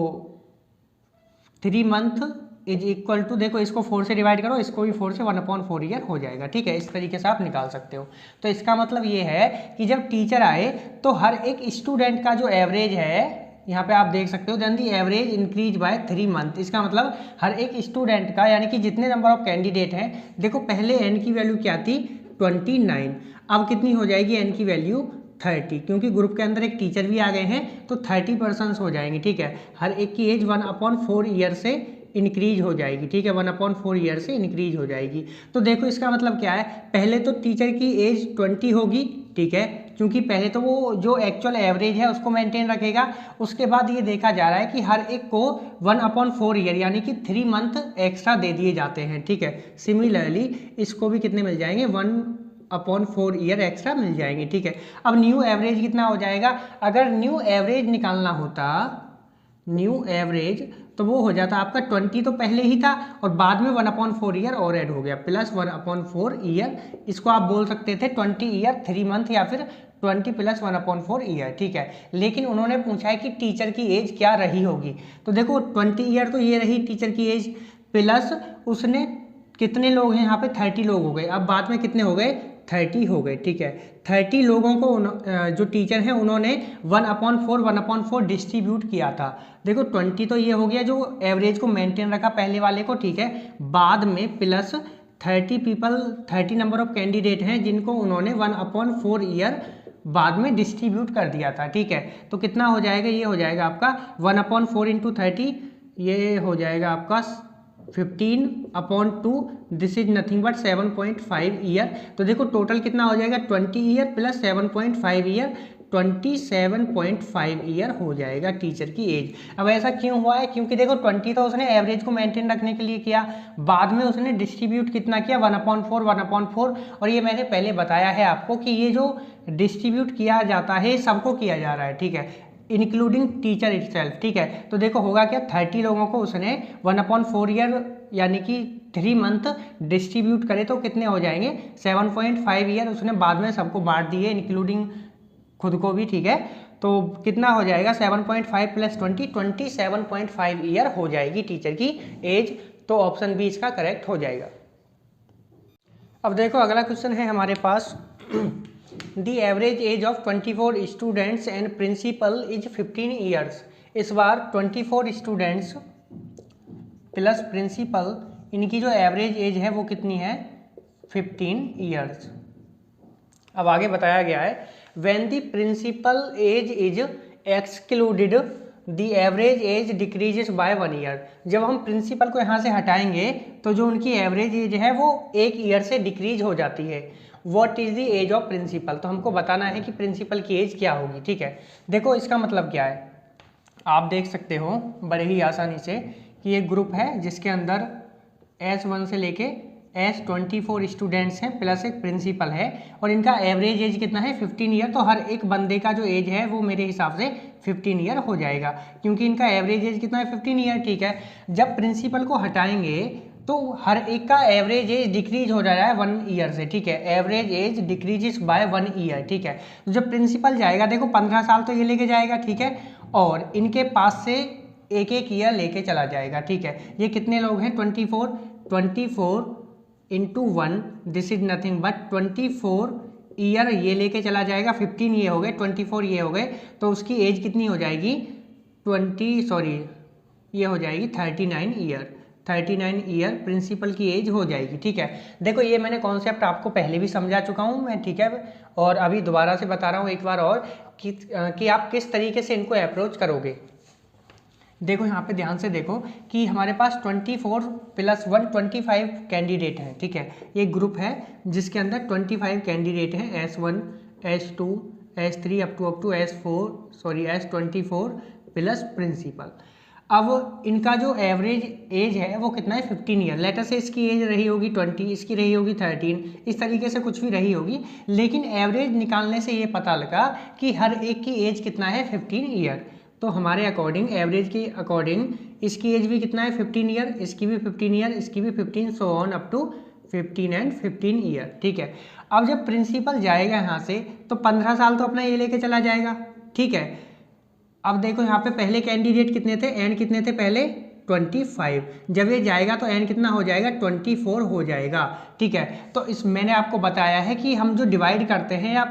3 मंथ इज इक्वल टू, देखो इसको 4 से डिवाइड करो, इसको भी 4 से 1/4 ईयर हो जाएगा, ठीक है। इस तरीके से आप निकाल सकते हो। तो इसका मतलब ये है कि जब टीचर आए तो हर एक स्टूडेंट का जो एवरेज है यहाँ पे आप देख सकते हो, then the average increase by 3 month. इसका मतलब हर एक स्टूडेंट का यानी कि जितने नंबर ऑफ कैंडिडेट हैं, देखो पहले n की वैल्यू क्या थी 29, अब कितनी हो जाएगी n की वैल्यू 30, क्योंकि ग्रुप के अंदर एक टीचर भी आ गए हैं तो 30 पर्सन्स हो जाएंगे, ठीक है। हर एक की एज 1/4 ईयर से इंक्रीज हो जाएगी, ठीक है, 1/4 ईयर से इंक्रीज हो जाएगी। तो देखो इसका मतलब क्या है, पहले तो टीचर की एज 20 होगी, ठीक है, क्योंकि पहले तो वो जो एक्चुअल एवरेज है उसको मेंटेन रखेगा। उसके बाद ये देखा जा रहा है कि हर एक को 1/4 ईयर यानी कि 3 मंथ एक्स्ट्रा दे दिए जाते हैं, ठीक है। सिमिलरली इसको भी कितने मिल जाएंगे 1/4 ईयर एक्स्ट्रा मिल जाएंगे, ठीक है। अब न्यू एवरेज कितना हो जाएगा, अगर न्यू एवरेज निकालना होता, न्यू एवरेज, तो वो हो जाता आपका 20 तो पहले ही था और बाद में 1/4 ईयर और ऐड हो गया प्लस 1/4 ईयर। इसको आप बोल सकते थे 20 ईयर 3 मंथ या फिर 20 + 1/4 ईयर, ठीक है। लेकिन उन्होंने पूछा है कि टीचर की एज क्या रही होगी, तो देखो 20 ईयर तो ये रही टीचर की एज, प्लस उसने कितने लोग हैं यहाँ पे 30 लोग हो गए, अब बाद में कितने हो गए 30 हो गए, ठीक है। 30 लोगों को जो टीचर हैं उन्होंने 1/4 डिस्ट्रीब्यूट किया था। देखो 20 तो ये हो गया जो एवरेज को मेंटेन रखा पहले वाले को, ठीक है। बाद में प्लस 30 नंबर ऑफ कैंडिडेट हैं जिनको उन्होंने 1/4 ईयर बाद में डिस्ट्रीब्यूट कर दिया था, ठीक है। तो कितना हो जाएगा, ये हो जाएगा आपका 1/4 × 30, ये हो जाएगा आपका 15/2, this is nothing but 7.5 year. तो देखो टोटल कितना हो जाएगा 20 ईयर प्लस 7.5 ईयर, 27.5 ईयर हो जाएगा टीचर की एज। अब ऐसा क्यों हुआ है? क्योंकि देखो 20 तो उसने एवरेज को मेंटेन रखने के लिए किया, बाद में उसने डिस्ट्रीब्यूट कितना किया 1/4 1/4। और ये मैंने पहले बताया है आपको कि ये जो डिस्ट्रीब्यूट किया जाता है सबको किया जा रहा है, ठीक है, इंक्लूडिंग टीचर इटसेल्फ, ठीक है। तो देखो होगा क्या, 30 लोगों को उसने 1/4 ईयर यानी कि 3 मंथ डिस्ट्रीब्यूट करे तो कितने हो जाएंगे 7.5 ईयर उसने बाद में सबको बांट दिए इंक्लूडिंग खुद को भी, ठीक है। तो कितना हो जाएगा 7.5 + 20 27.5 ईयर हो जाएगी टीचर की एज। तो ऑप्शन बी इसका करेक्ट हो जाएगा। अब देखो अगला क्वेश्चन है हमारे पास, the average age of 24 students and principal is 15 years. इस बार 24 स्टूडेंट्स प्लस प्रिंसिपल, इनकी जो एवरेज एज है वो कितनी है 15 ईयर्स। अब आगे बताया गया है, when the principal age is excluded the average age decreases by 1 year. जब हम प्रिंसिपल को यहाँ से हटाएंगे तो जो उनकी एवरेज एज है वो 1 ईयर से डिक्रीज हो जाती है। What is the age of principal, तो हमको बताना है कि प्रिंसिपल की एज क्या होगी, ठीक है। देखो इसका मतलब क्या है, आप देख सकते हो बड़े ही आसानी से कि एक ग्रुप है जिसके अंदर S1 से लेके S24 स्टूडेंट्स हैं प्लस एक प्रिंसिपल है, और इनका एवरेज एज कितना है 15 ईयर। तो हर एक बंदे का जो एज है वो मेरे हिसाब से 15 ईयर हो जाएगा, क्योंकि इनका एवरेज एज कितना है 15 ईयर, ठीक है। जब प्रिंसिपल को हटाएंगे तो हर एक का एवरेज एज डिक्रीज हो जा रहा है 1 ईयर से, ठीक है। Average age decreases by 1 year, ठीक है। तो जब प्रिंसिपल जाएगा देखो 15 साल तो ये लेके जाएगा, ठीक है, और इनके पास से एक एक ईयर लेके चला जाएगा, ठीक है। ये कितने लोग हैं 24 into 1, this is nothing but 24 year ये लेके चला जाएगा, 15 ये हो गए, 24 ये हो गए, तो उसकी एज कितनी हो जाएगी ये हो जाएगी 39 ईयर। 39 ईयर प्रिंसिपल की एज हो जाएगी, ठीक है। देखो ये मैंने कॉन्सेप्ट आपको पहले भी समझा चुका हूँ मैं, ठीक है, और अभी दोबारा से बता रहा हूँ एक बार और कि आप किस तरीके से इनको अप्रोच करोगे। देखो यहाँ पे ध्यान से देखो कि हमारे पास 24 + 1 25 कैंडिडेट हैं, ठीक है। ये ग्रुप है जिसके अंदर 25 कैंडिडेट हैं, S1 S2 S3 up to S24 plus principal. अब इनका जो एवरेज एज है वो कितना है 15 ईयर। लेटर से इसकी एज रही होगी 20, इसकी रही होगी 13, इस तरीके से कुछ भी रही होगी, लेकिन एवरेज निकालने से ये पता लगा कि हर एक की एज कितना है 15 ईयर। तो हमारे अकॉर्डिंग एवरेज के अकॉर्डिंग इसकी एज भी कितना है 15 ईयर, इसकी भी 15 ईयर, इसकी भी 15, so on up to 15 and 15 year, ठीक है। अब जब प्रिंसिपल जाएगा यहाँ से तो 15 साल तो अपना ये लेके चला जाएगा, ठीक है। अब देखो यहाँ पे पहले कैंडिडेट कितने थे, एन कितने थे पहले 25, जब ये जाएगा तो एन कितना हो जाएगा 24 हो जाएगा, ठीक है। तो इस मैंने आपको बताया है कि हम जो डिवाइड करते हैं या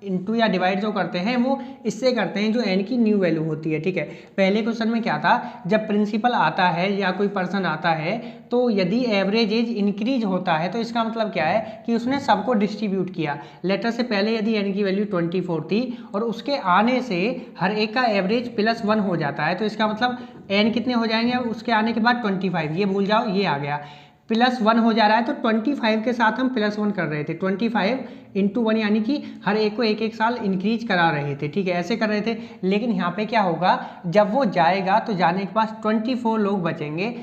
इनटू या डिवाइड जो करते हैं वो इससे करते हैं जो एन की न्यू वैल्यू होती है, ठीक है। पहले क्वेश्चन में क्या था, जब प्रिंसिपल आता है या कोई पर्सन आता है तो यदि एवरेज एज इंक्रीज होता है तो इसका मतलब क्या है कि उसने सबको डिस्ट्रीब्यूट किया। लेटर से पहले यदि एन की वैल्यू 24 थी और उसके आने से हर एक का एवरेज +1 हो जाता है, तो इसका मतलब एन कितने हो जाएंगे उसके आने के बाद 25, ये भूल जाओ, ये आ गया +1 हो जा रहा है। तो 25 के साथ हम +1 कर रहे थे, 25 × 1 यानी कि हर एक को एक एक साल इंक्रीज करा रहे थे, ठीक है, ऐसे कर रहे थे। लेकिन यहाँ पे क्या होगा, जब वो जाएगा तो जाने के पास 24 लोग बचेंगे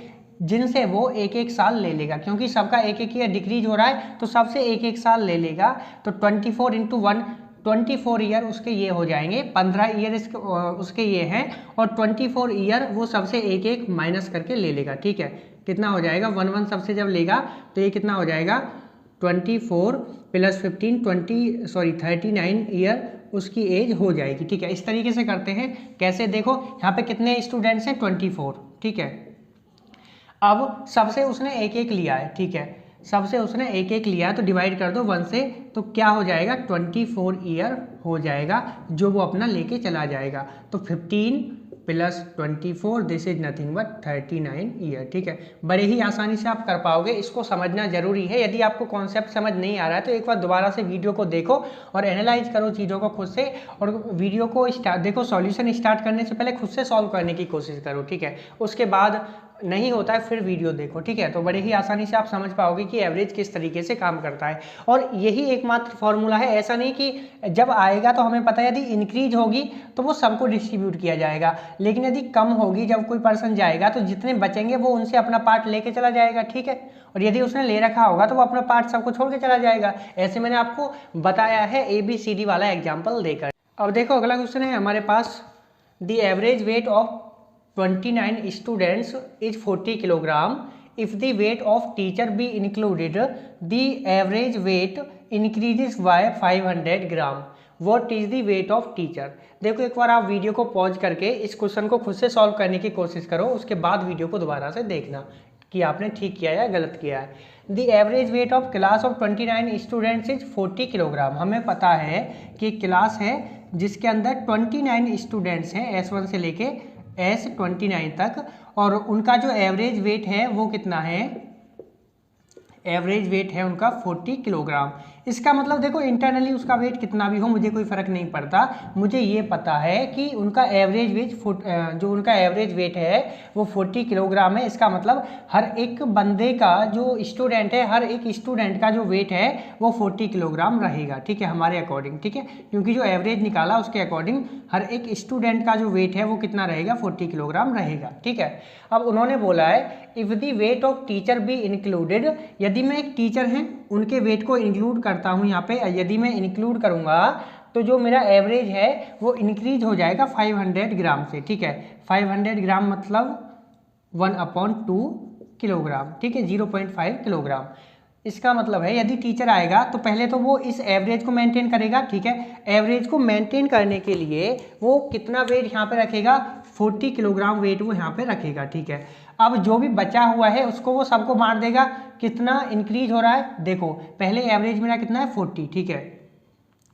जिनसे वो एक एक साल ले लेगा, क्योंकि सबका एक एक ईयर डिक्रीज हो रहा है तो सबसे एक एक साल ले लेगा। तो 24 × 1 24 ईयर उसके ये हो जाएंगे, 15 ईयर उसके ये हैं, और 24 ईयर वो सबसे एक एक माइनस करके ले लेगा, ठीक है। कितना हो जाएगा 1 सबसे जब लेगा तो ये कितना हो जाएगा 24 + 15 39 ईयर उसकी एज हो जाएगी, ठीक है। इस तरीके से करते हैं। कैसे, देखो यहाँ पे कितने स्टूडेंट्स हैं 24, ठीक है। अब सबसे उसने एक एक लिया है, ठीक है, सबसे उसने एक एक लिया तो डिवाइड कर दो 1 से, तो क्या हो जाएगा 24 ईयर हो जाएगा जो वो अपना लेके चला जाएगा। तो 15 + 24 this is nothing but 39 year, ठीक है। बड़े ही आसानी से आप कर पाओगे, इसको समझना जरूरी है। यदि आपको कॉन्सेप्ट समझ नहीं आ रहा है तो एक बार दोबारा से वीडियो को देखो और एनालाइज करो चीज़ों को खुद से, और वीडियो को देखो, सॉल्यूशन स्टार्ट करने से पहले खुद से सॉल्व करने की कोशिश करो, ठीक है। उसके बाद नहीं होता है फिर वीडियो देखो, ठीक है। तो बड़े ही आसानी से आप समझ पाओगे कि एवरेज किस तरीके से काम करता है। और यही एकमात्र फॉर्मूला है, ऐसा नहीं कि जब आएगा तो हमें पता है यदि इंक्रीज होगी तो वो सबको डिस्ट्रीब्यूट किया जाएगा, लेकिन यदि कम होगी, जब कोई पर्सन जाएगा तो जितने बचेंगे वो उनसे अपना पार्ट लेके चला जाएगा, ठीक है। और यदि उसने ले रखा होगा तो वो अपना पार्ट सबको छोड़ के चला जाएगा। ऐसे मैंने आपको बताया है ABCD वाला एग्जाम्पल देकर। अब देखो अगला क्वेश्चन है हमारे पास, the average weight of 29 students is 40 kilogram. If the weight of teacher be included, the average weight increases by 500 gram. What is the weight of teacher? देखो एक बार आप वीडियो को पॉज करके इस क्वेश्चन को खुद से सॉल्व करने की कोशिश करो, उसके बाद वीडियो को दोबारा से देखना कि आपने ठीक किया या गलत किया है। The average weight of class of 29 students is 40 kilogram. हमें पता है कि क्लास है जिसके अंदर 29 स्टूडेंट्स हैं, S1 से लेके S29 तक, और उनका जो एवरेज वेट है वो कितना है, एवरेज वेट है उनका 40 किलोग्राम। इसका मतलब देखो इंटरनली उसका वेट कितना भी हो मुझे कोई फर्क नहीं पड़ता, मुझे ये पता है कि उनका एवरेज वेट जो उनका एवरेज वेट है वो 40 किलोग्राम है। इसका मतलब हर एक बंदे का जो स्टूडेंट है, हर एक स्टूडेंट का जो वेट है वो 40 किलोग्राम रहेगा, ठीक है, हमारे अकॉर्डिंग, ठीक है, क्योंकि जो एवरेज निकाला उसके अकॉर्डिंग हर एक स्टूडेंट का जो वेट है वो कितना रहेगा, 40 किलोग्राम रहेगा, ठीक है। अब उन्होंने बोला है if the wait of teacher be included, यदि मैं एक टीचर हैं उनके वेट को इंक्लूड करता हूं, यहाँ पे यदि मैं इंक्लूड करूंगा तो जो मेरा एवरेज है वो इंक्रीज हो जाएगा 500 ग्राम से, ठीक है। 500 ग्राम मतलब 1/2 किलोग्राम, ठीक है, 0.5 किलोग्राम। इसका मतलब है यदि टीचर आएगा तो पहले तो वो इस एवरेज को मेंटेन करेगा, ठीक है। एवरेज को मेंटेन करने के लिए वो कितना वेट यहाँ पे रखेगा, 40 किलोग्राम वेट वो यहाँ पे रखेगा, ठीक है। अब जो भी बचा हुआ है उसको वो सबको बांट देगा। कितना इंक्रीज हो रहा है, देखो पहले एवरेज मेरा कितना है 40, ठीक है,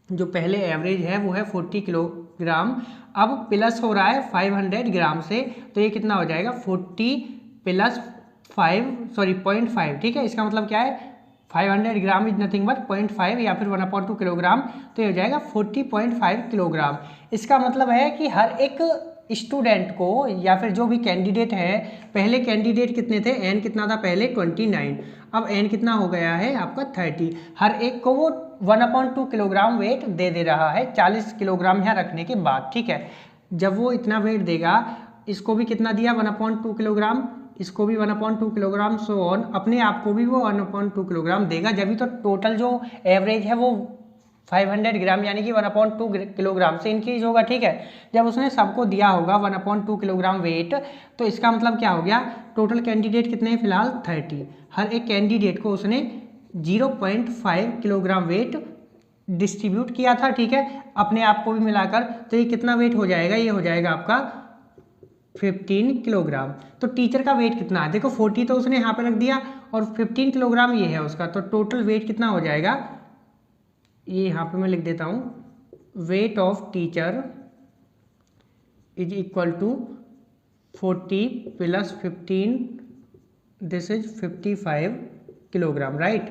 जो पहले एवरेज है वो है 40 किलोग्राम। अब प्लस हो रहा है 500 ग्राम से, तो ये कितना हो जाएगा 40 प्लस 0.5, ठीक है। इसका मतलब क्या है, 500 ग्राम इज नथिंग बट 0.5 या फिर 1/2 किलोग्राम, तो ये हो जाएगा 40.5 किलोग्राम। इसका मतलब है कि हर एक स्टूडेंट को या फिर जो भी कैंडिडेट है, पहले कैंडिडेट कितने थे, n कितना था पहले 29, अब n कितना हो गया है आपका 30, हर एक को वो 1/2 किलोग्राम वेट दे रहा है 40 किलोग्राम यहाँ रखने के बाद, ठीक है। जब वो इतना वेट देगा, इसको भी कितना दिया 1/2 किलोग्राम, इसको भी 1/2 किलोग्राम, सो ऑन, अपने आप को भी वो 1/2 किलोग्राम देगा, जब भी तो टोटल जो एवरेज है वो 500 ग्राम यानी कि 1/2 किलोग्राम से इंक्रीज होगा, ठीक है। जब उसने सबको दिया होगा 1/2 किलोग्राम वेट, तो इसका मतलब क्या हो गया, टोटल कैंडिडेट कितने हैं फिलहाल 30, हर एक कैंडिडेट को उसने 0.5 किलोग्राम वेट डिस्ट्रीब्यूट किया था, ठीक है, अपने आप को भी मिलाकर। तो ये कितना वेट हो जाएगा, ये हो जाएगा आपका 15 किलोग्राम। तो टीचर का वेट कितना है, देखो 40 तो उसने यहाँ पे रख दिया और 15 किलोग्राम ये है उसका, तो टोटल वेट कितना हो जाएगा, ये यहाँ पे मैं लिख देता हूँ, weight of teacher is equal to 40 plus 15, this is 55 kilogram, right.